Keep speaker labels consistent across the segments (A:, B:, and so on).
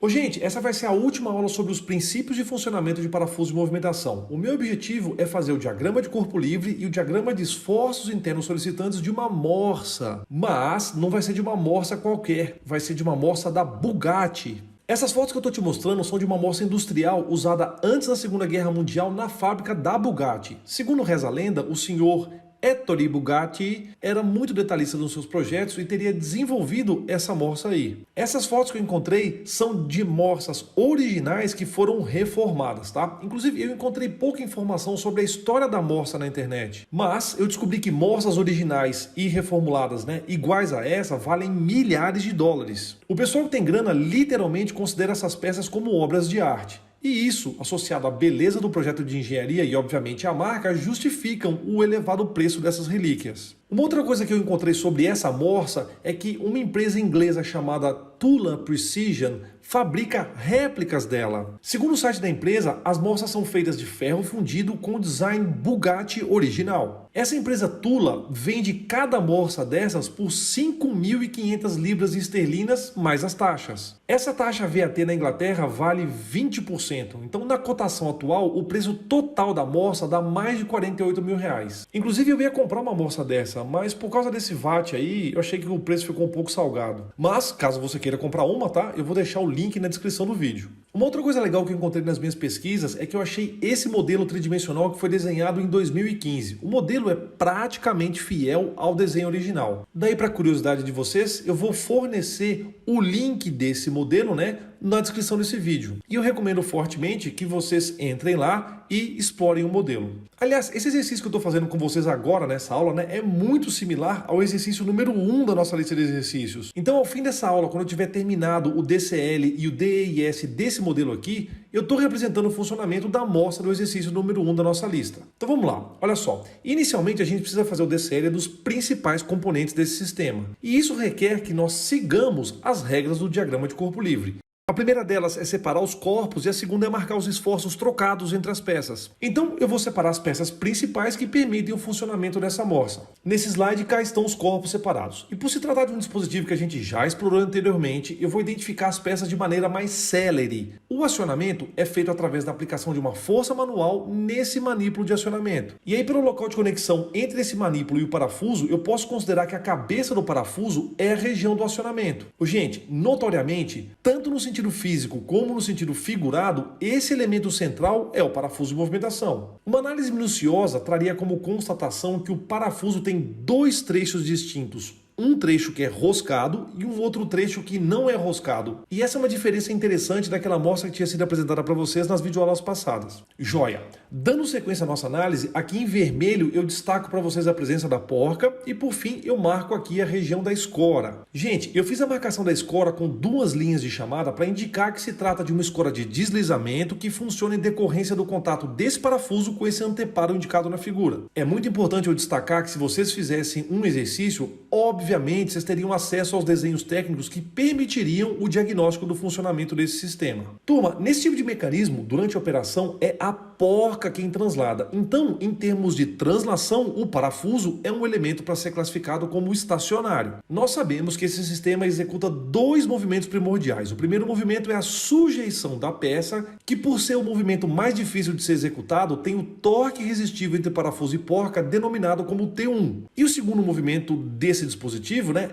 A: Ô, gente, essa vai ser a última aula sobre os princípios de funcionamento de parafuso de movimentação. O meu objetivo é fazer o diagrama de corpo livre e o diagrama de esforços internos solicitantes de uma morsa. Mas não vai ser de uma morsa qualquer, vai ser de uma morsa da Bugatti. Essas fotos que eu estou te mostrando são de uma morsa industrial usada antes da Segunda Guerra Mundial na fábrica da Bugatti. Segundo reza a lenda, o senhor Ettore Bugatti era muito detalhista nos seus projetos e teria desenvolvido essa morsa aí. Essas fotos que eu encontrei são de morsas originais que foram reformadas, tá? Inclusive eu encontrei pouca informação sobre a história da morsa na internet, mas eu descobri que morsas originais e reformuladas, iguais a essa, valem milhares de dólares. O pessoal que tem grana literalmente considera essas peças como obras de arte. E isso, associado à beleza do projeto de engenharia e, obviamente, à marca, justificam o elevado preço dessas relíquias. Uma outra coisa que eu encontrei sobre essa morsa é que uma empresa inglesa chamada Tula Precision fabrica réplicas dela. Segundo o site da empresa, as morsas são feitas de ferro fundido com o design Bugatti original. Essa empresa Tula vende cada morsa dessas por 5.500 libras esterlinas mais as taxas. Essa taxa VAT na Inglaterra vale 20%, então na cotação atual o preço total da morsa dá mais de 48 mil reais. Inclusive eu ia comprar uma morsa dessa, mas por causa desse VAT aí eu achei que o preço ficou um pouco salgado. Mas caso você queira comprar uma, tá? Eu vou deixar o link na descrição do vídeo. Uma outra coisa legal que eu encontrei nas minhas pesquisas é que eu achei esse modelo tridimensional que foi desenhado em 2015. O modelo é praticamente fiel ao desenho original. Daí, para curiosidade de vocês, eu vou fornecer o link desse modelo, na descrição desse vídeo. E eu recomendo fortemente que vocês entrem lá e explorem o modelo. Aliás, esse exercício que eu estou fazendo com vocês agora nessa aula, é muito similar ao exercício número 1 da nossa lista de exercícios. Então, ao fim dessa aula, quando eu tiver terminado o DCL e o DEIS desse modelo aqui, eu estou representando o funcionamento da amostra do exercício número 1 da nossa lista. Então vamos lá, olha só. Inicialmente a gente precisa fazer o DCL dos principais componentes desse sistema. E isso requer que nós sigamos as regras do diagrama de corpo livre. A primeira delas é separar os corpos e a segunda é marcar os esforços trocados entre as peças. Então eu vou separar as peças principais que permitem o funcionamento dessa morsa. Nesse slide cá estão os corpos separados. E por se tratar de um dispositivo que a gente já explorou anteriormente, eu vou identificar as peças de maneira mais célere. O acionamento é feito através da aplicação de uma força manual nesse manípulo de acionamento. E aí pelo local de conexão entre esse manípulo e o parafuso, eu posso considerar que a cabeça do parafuso é a região do acionamento. Gente, notoriamente, tanto no sentido físico como no sentido figurado, esse elemento central é o parafuso de movimentação. Uma análise minuciosa traria como constatação que o parafuso tem dois trechos distintos. Um trecho que é roscado e um outro trecho que não é roscado. E essa é uma diferença interessante daquela amostra que tinha sido apresentada para vocês nas videoaulas passadas. Joia! Dando sequência à nossa análise, aqui em vermelho eu destaco para vocês a presença da porca e por fim eu marco aqui a região da escora. Gente, eu fiz a marcação da escora com duas linhas de chamada para indicar que se trata de uma escora de deslizamento que funciona em decorrência do contato desse parafuso com esse anteparo indicado na figura. É muito importante eu destacar que se vocês fizessem um exercício, obviamente, vocês teriam acesso aos desenhos técnicos que permitiriam o diagnóstico do funcionamento desse sistema. Turma, nesse tipo de mecanismo, durante a operação, é a porca quem translada. Então, em termos de translação, o parafuso é um elemento para ser classificado como estacionário. Nós sabemos que esse sistema executa dois movimentos primordiais. O primeiro movimento é a sujeição da peça, que por ser o movimento mais difícil de ser executado, tem o torque resistível entre parafuso e porca, denominado como T1. E o segundo movimento desse dispositivo,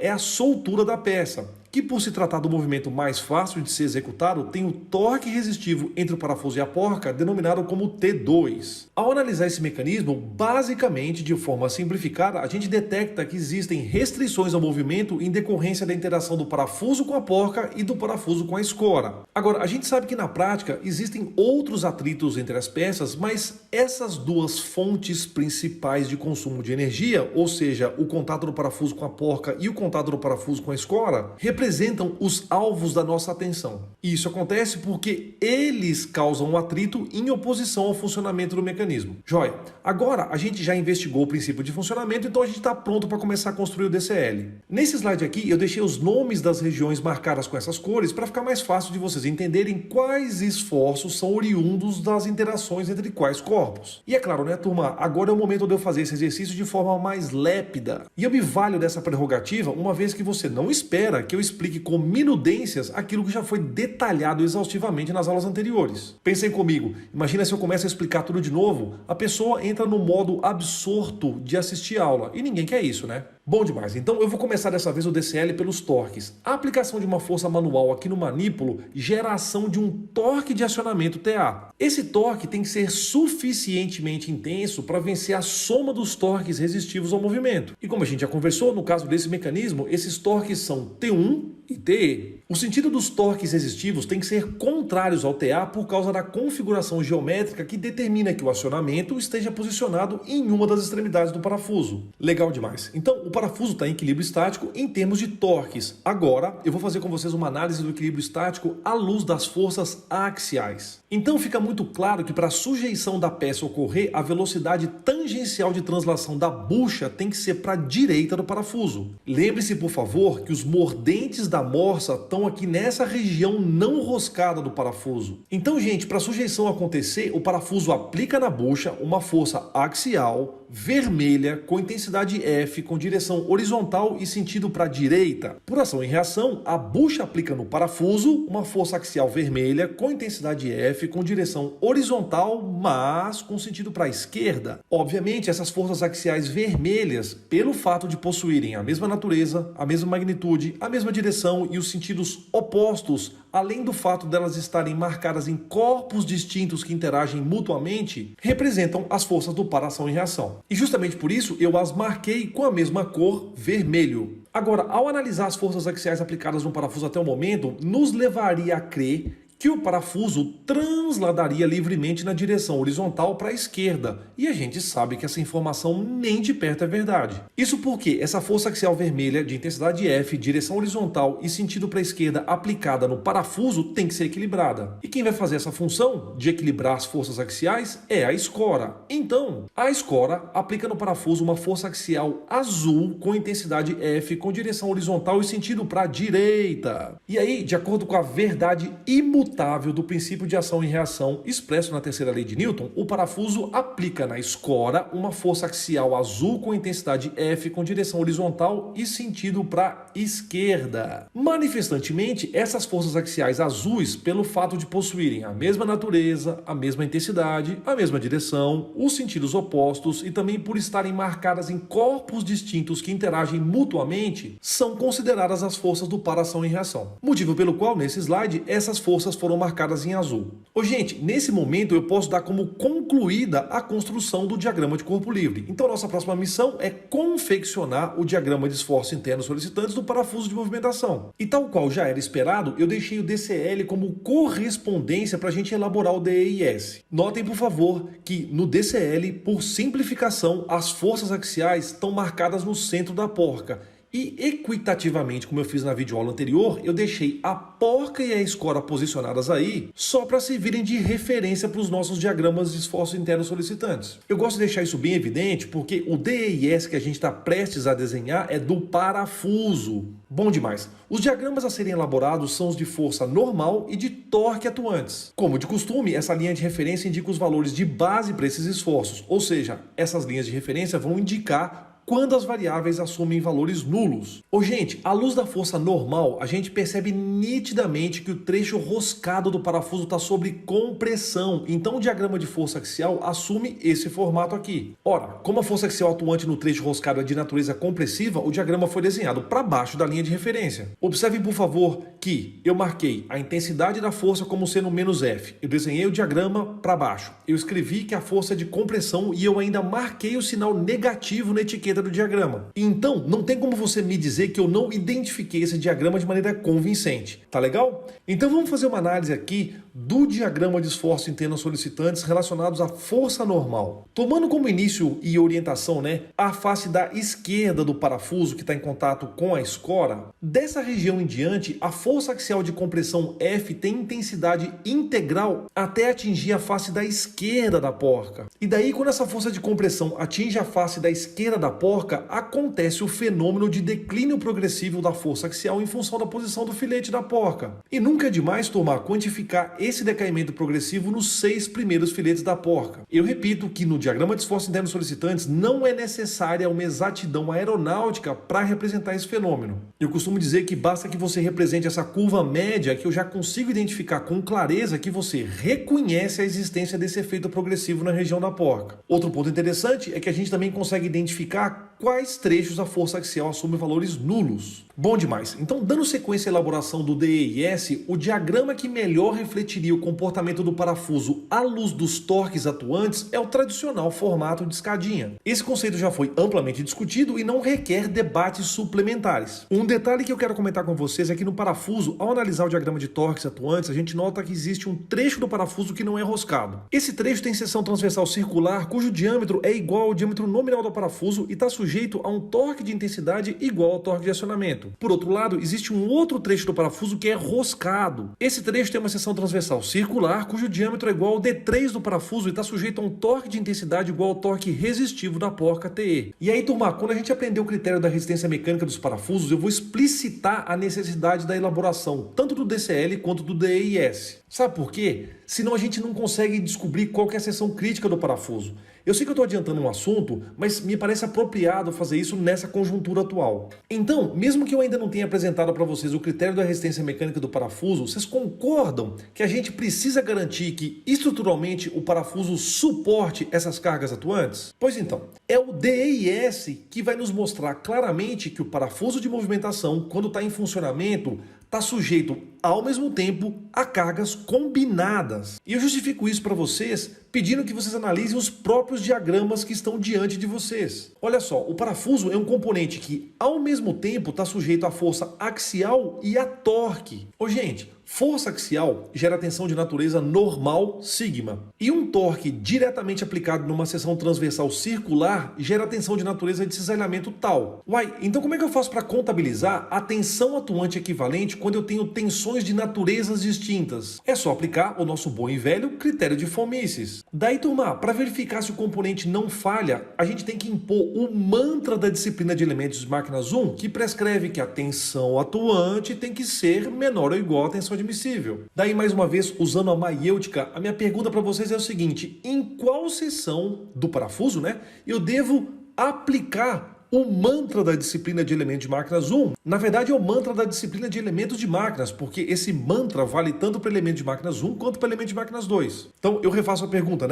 A: é a soltura da peça, que por se tratar do movimento mais fácil de ser executado, tem o torque resistivo entre o parafuso e a porca, denominado como T2. Ao analisar esse mecanismo, basicamente, de forma simplificada, a gente detecta que existem restrições ao movimento em decorrência da interação do parafuso com a porca e do parafuso com a escora. Agora, a gente sabe que na prática existem outros atritos entre as peças, mas essas duas fontes principais de consumo de energia, ou seja, o contato do parafuso com a porca e o contato do parafuso com a escora, representam os alvos da nossa atenção. E isso acontece porque eles causam um atrito em oposição ao funcionamento do mecanismo. Joia, agora a gente já investigou o princípio de funcionamento, então a gente está pronto para começar a construir o DCL. Nesse slide aqui eu deixei os nomes das regiões marcadas com essas cores para ficar mais fácil de vocês entenderem quais esforços são oriundos das interações entre quais corpos. E é claro, turma, agora é o momento de eu fazer esse exercício de forma mais lépida. E eu me valho dessa prerrogativa uma vez que você não espera que eu explique com minudências aquilo que já foi detalhado exaustivamente nas aulas anteriores. Pensem comigo, imagina se eu começo a explicar tudo de novo, a pessoa entra no modo absorto de assistir a aula, e ninguém quer isso, né? Bom demais, então eu vou começar dessa vez o DCL pelos torques. A aplicação de uma força manual aqui no manípulo gera a ação de um torque de acionamento TA. Esse torque tem que ser suficientemente intenso para vencer a soma dos torques resistivos ao movimento. E como a gente já conversou, no caso desse mecanismo, esses torques são T1 e TE. O sentido dos torques resistivos tem que ser contrários ao TA por causa da configuração geométrica que determina que o acionamento esteja posicionado em uma das extremidades do parafuso. Legal demais. Então, o parafuso está em equilíbrio estático em termos de torques. Agora, eu vou fazer com vocês uma análise do equilíbrio estático à luz das forças axiais. Então, fica muito claro que para a sujeição da peça ocorrer, a velocidade tangencial de translação da bucha tem que ser para a direita do parafuso. Lembre-se, por favor, que os mordentes da morsa estão aqui nessa região não roscada do parafuso. Então, gente, para a sujeição acontecer, o parafuso aplica na bucha uma força axial, vermelha, com intensidade F, com direção horizontal e sentido para a direita. Por ação e reação, a bucha aplica no parafuso uma força axial vermelha, com intensidade F, com direção horizontal, mas com sentido para a esquerda. Obviamente, essas forças axiais vermelhas, pelo fato de possuírem a mesma natureza, a mesma magnitude, a mesma direção e os sentidos opostos, além do fato delas estarem marcadas em corpos distintos que interagem mutuamente, representam as forças do par ação e reação. E justamente por isso eu as marquei com a mesma cor, vermelho. Agora, ao analisar as forças axiais aplicadas no parafuso até o momento, nos levaria a crer que o parafuso transladaria livremente na direção horizontal para a esquerda, e a gente sabe que essa informação nem de perto é verdade. Isso porque essa força axial vermelha de intensidade F, direção horizontal e sentido para a esquerda aplicada no parafuso tem que ser equilibrada. E quem vai fazer essa função de equilibrar as forças axiais é a escora. Então, a escora aplica no parafuso uma força axial azul com intensidade F, com direção horizontal e sentido para a direita. E aí, de acordo com a verdade imutável do princípio de ação e reação expresso na terceira lei de Newton, o parafuso aplica na escora uma força axial azul com intensidade F com direção horizontal e sentido para esquerda. Manifestantemente, essas forças axiais azuis, pelo fato de possuírem a mesma natureza, a mesma intensidade, a mesma direção, os sentidos opostos e também por estarem marcadas em corpos distintos que interagem mutuamente, são consideradas as forças do par ação e reação. Motivo pelo qual, nesse slide, essas forças foram marcadas em azul. Gente, nesse momento eu posso dar como concluída a construção do diagrama de corpo livre. Então, nossa próxima missão é confeccionar o diagrama de esforço interno solicitantes do parafuso de movimentação. E tal qual já era esperado, eu deixei o DCL como correspondência para a gente elaborar o DEIS. Notem, por favor, que no DCL, por simplificação, as forças axiais estão marcadas no centro da porca. E equitativamente, como eu fiz na videoaula anterior, eu deixei a porca e a escora posicionadas aí só para servirem de referência para os nossos diagramas de esforço interno solicitantes. Eu gosto de deixar isso bem evidente porque o DEIS que a gente está prestes a desenhar é do parafuso. Bom demais. Os diagramas a serem elaborados são os de força normal e de torque atuantes. Como de costume, essa linha de referência indica os valores de base para esses esforços, ou seja, essas linhas de referência vão indicar quando as variáveis assumem valores nulos. Gente, à luz da força normal, a gente percebe nitidamente que o trecho roscado do parafuso está sob compressão, então o diagrama de força axial assume esse formato aqui. Ora, como a força axial atuante no trecho roscado é de natureza compressiva, o diagrama foi desenhado para baixo da linha de referência. Observem, por favor, que eu marquei a intensidade da força como sendo menos F. Eu desenhei o diagrama para baixo. Eu escrevi que a força é de compressão e eu ainda marquei o sinal negativo na etiqueta do diagrama. Então, não tem como você me dizer que eu não identifiquei esse diagrama de maneira convincente. Tá legal? Então vamos fazer uma análise aqui do diagrama de esforço interno solicitantes relacionados à força normal. Tomando como início e orientação, a face da esquerda do parafuso que está em contato com a escora, dessa região em diante, a força axial de compressão F tem intensidade integral até atingir a face da esquerda da porca. E daí, quando essa força de compressão atinge a face da esquerda da porca, acontece o fenômeno de declínio progressivo da força axial em função da posição do filete da porca. E nunca é demais, turma, quantificar esse decaimento progressivo nos 6 primeiros filetes da porca. Eu repito que no diagrama de esforços internos solicitantes não é necessária uma exatidão aeronáutica para representar esse fenômeno. Eu costumo dizer que basta que você represente essa curva média que eu já consigo identificar com clareza que você reconhece a existência desse efeito progressivo na região da porca. Outro ponto interessante é que a gente também consegue identificar quais trechos a força axial assume valores nulos. Bom demais. Então, dando sequência à elaboração do DEIS, o diagrama que melhor refletiria o comportamento do parafuso à luz dos torques atuantes é o tradicional formato de escadinha. Esse conceito já foi amplamente discutido e não requer debates suplementares. Um detalhe que eu quero comentar com vocês é que no parafuso, ao analisar o diagrama de torques atuantes, a gente nota que existe um trecho do parafuso que não é roscado. Esse trecho tem seção transversal circular, cujo diâmetro é igual ao diâmetro nominal do parafuso e está sujeito a um torque de intensidade igual ao torque de acionamento. Por outro lado, existe um outro trecho do parafuso que é roscado. Esse trecho tem uma seção transversal circular, cujo diâmetro é igual ao D3 do parafuso e está sujeito a um torque de intensidade igual ao torque resistivo da porca TE. E aí, turma, quando a gente aprender o critério da resistência mecânica dos parafusos, eu vou explicitar a necessidade da elaboração tanto do DCL quanto do DEIS. Sabe por quê? Senão a gente não consegue descobrir qual que é a seção crítica do parafuso. Eu sei que eu estou adiantando um assunto, mas me parece apropriado fazer isso nessa conjuntura atual. Então, mesmo que eu ainda não tenha apresentado para vocês o critério da resistência mecânica do parafuso, vocês concordam que a gente precisa garantir que estruturalmente o parafuso suporte essas cargas atuantes? Pois então, é o DEIS que vai nos mostrar claramente que o parafuso de movimentação, quando está em funcionamento, está sujeito ao mesmo tempo a cargas combinadas. E eu justifico isso para vocês pedindo que vocês analisem os próprios diagramas que estão diante de vocês. Olha só, o parafuso é um componente que ao mesmo tempo está sujeito à força axial e a torque. Ô gente, força axial gera tensão de natureza normal, sigma. E um torque diretamente aplicado numa seção transversal circular gera tensão de natureza de cisalhamento tal. Uai, então como é que eu faço para contabilizar a tensão atuante equivalente quando eu tenho tensões de naturezas distintas? É só aplicar o nosso bom e velho critério de von Mises. Daí, turma, para verificar se o componente não falha, a gente tem que impor o mantra da disciplina de elementos de máquinas 1, que prescreve que a tensão atuante tem que ser menor ou igual à tensão admissível. Daí, mais uma vez, usando a maiêutica, a minha pergunta para vocês é o seguinte: em qual seção do parafuso, eu devo aplicar o mantra da disciplina de elementos de máquinas 1? Na verdade, é o mantra da disciplina de elementos de máquinas, porque esse mantra vale tanto para elementos de máquinas 1 quanto para elementos de máquinas 2. Então, eu refaço a pergunta,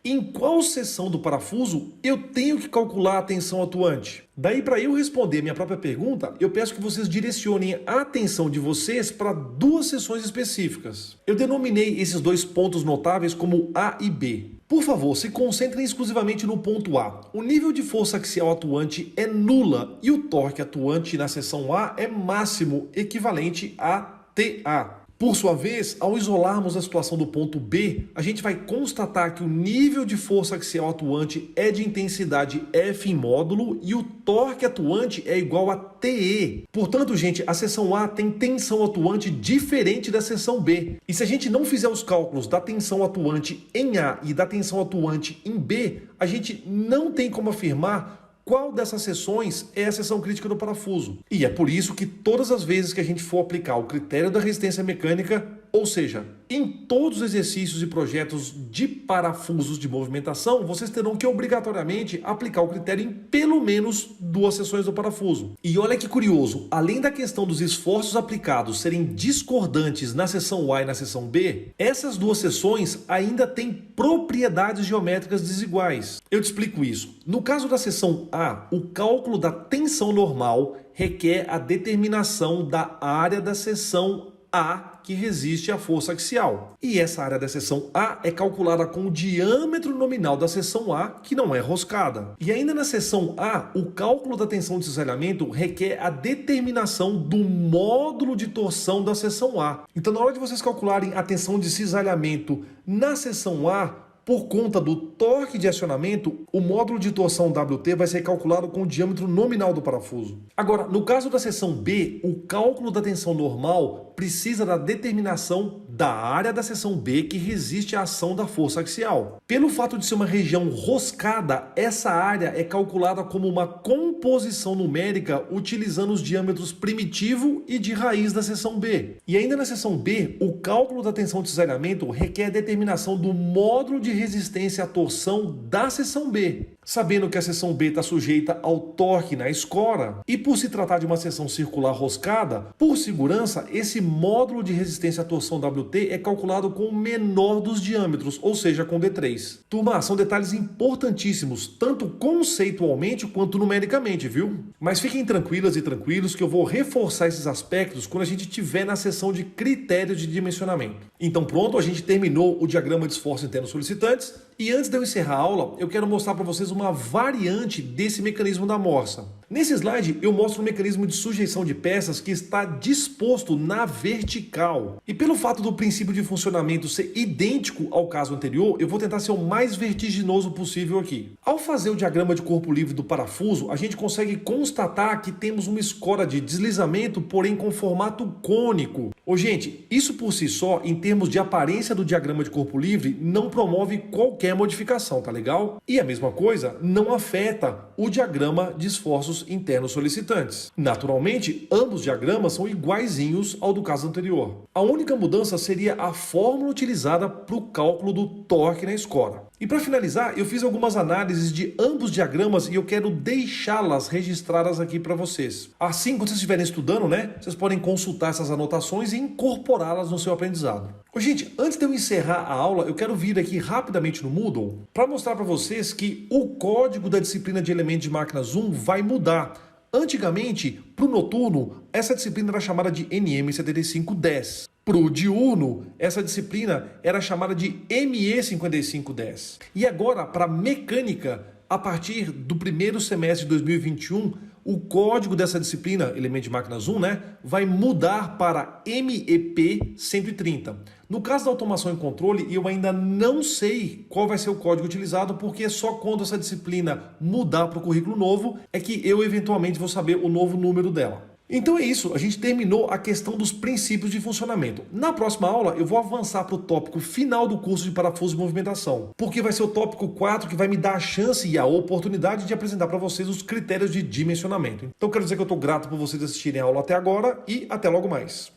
A: em qual seção do parafuso eu tenho que calcular a tensão atuante? Daí, para eu responder a minha própria pergunta, eu peço que vocês direcionem a atenção de vocês para 2 seções específicas. Eu denominei esses 2 pontos notáveis como A e B. Por favor, se concentrem exclusivamente no ponto A. O nível de força axial atuante é nula e o torque atuante na seção A é máximo, equivalente a TA. Por sua vez, ao isolarmos a situação do ponto B, a gente vai constatar que o nível de força axial atuante é de intensidade F em módulo e o torque atuante é igual a TE. Portanto, gente, a seção A tem tensão atuante diferente da seção B. E se a gente não fizer os cálculos da tensão atuante em A e da tensão atuante em B, a gente não tem como afirmar qual dessas seções é a seção crítica do parafuso. E é por isso que todas as vezes que a gente for aplicar o critério da resistência mecânica, ou seja, em todos os exercícios e projetos de parafusos de movimentação, vocês terão que obrigatoriamente aplicar o critério em pelo menos 2 seções do parafuso. E olha que curioso, além da questão dos esforços aplicados serem discordantes na seção A e na seção B, essas 2 seções ainda têm propriedades geométricas desiguais. Eu te explico isso. No caso da seção A, o cálculo da tensão normal requer a determinação da área da seção A que resiste à força axial. E essa área da seção A é calculada com o diâmetro nominal da seção A, que não é roscada. E ainda na seção A, o cálculo da tensão de cisalhamento requer a determinação do módulo de torção da seção A. Então, na hora de vocês calcularem a tensão de cisalhamento na seção A, Por conta do torque de acionamento, o módulo de torção WT vai ser calculado com o diâmetro nominal do parafuso. Agora, no caso da seção B, o cálculo da tensão normal precisa da determinação da área da seção B que resiste à ação da força axial. Pelo fato de ser uma região roscada, essa área é calculada como uma composição numérica utilizando os diâmetros primitivo e de raiz da seção B. E ainda na seção B, o cálculo da tensão de cisalhamento requer a determinação do módulo de resistência à torção da seção B, sabendo que a seção B está sujeita ao torque na escora, e por se tratar de uma seção circular roscada, por segurança, esse módulo de resistência à torção WT é calculado com o menor dos diâmetros, ou seja, com D3. Turma, são detalhes importantíssimos, tanto conceitualmente quanto numericamente, viu? Mas fiquem tranquilas e tranquilos que eu vou reforçar esses aspectos quando a gente estiver na seção de critérios de dimensionamento. Então pronto, a gente terminou o diagrama de esforço interno solicitantes, e antes de eu encerrar a aula, eu quero mostrar para vocês uma variante desse mecanismo da morsa. Nesse slide, eu mostro o mecanismo de sujeição de peças que está disposto na vertical. E pelo fato do princípio de funcionamento ser idêntico ao caso anterior, eu vou tentar ser o mais vertiginoso possível aqui. Ao fazer o diagrama de corpo livre do parafuso, a gente consegue constatar que temos uma escora de deslizamento, porém com formato cônico. Ô, gente, isso por si só, em termos de aparência do diagrama de corpo livre, não promove qualquer modificação, tá legal? E a mesma coisa não afeta o diagrama de esforços internos solicitantes. Naturalmente, ambos diagramas são iguaizinhos ao do caso anterior. A única mudança seria a fórmula utilizada para o cálculo do torque na escora. E para finalizar, eu fiz algumas análises de ambos diagramas e eu quero deixá-las registradas aqui para vocês. Assim, quando vocês estiverem estudando, vocês podem consultar essas anotações e incorporá-las no seu aprendizado. Ô, gente, antes de eu encerrar a aula, eu quero vir aqui rapidamente no Moodle para mostrar para vocês que o código da disciplina de elementos de máquinas 1 vai mudar. Antigamente, para o noturno, essa disciplina era chamada de NM7510. Para o diurno, essa disciplina era chamada de ME5510. E agora, para mecânica, a partir do primeiro semestre de 2021, o código dessa disciplina, Elemento de Máquinas 1, vai mudar para MEP 130. No caso da automação e controle, eu ainda não sei qual vai ser o código utilizado, porque só quando essa disciplina mudar para o currículo novo é que eu eventualmente vou saber o novo número dela. Então é isso, a gente terminou a questão dos princípios de funcionamento. Na próxima aula eu vou avançar para o tópico final do curso de parafuso e movimentação, porque vai ser o tópico 4 que vai me dar a chance e a oportunidade de apresentar para vocês os critérios de dimensionamento. Então quero dizer que eu estou grato por vocês assistirem a aula até agora e até logo mais.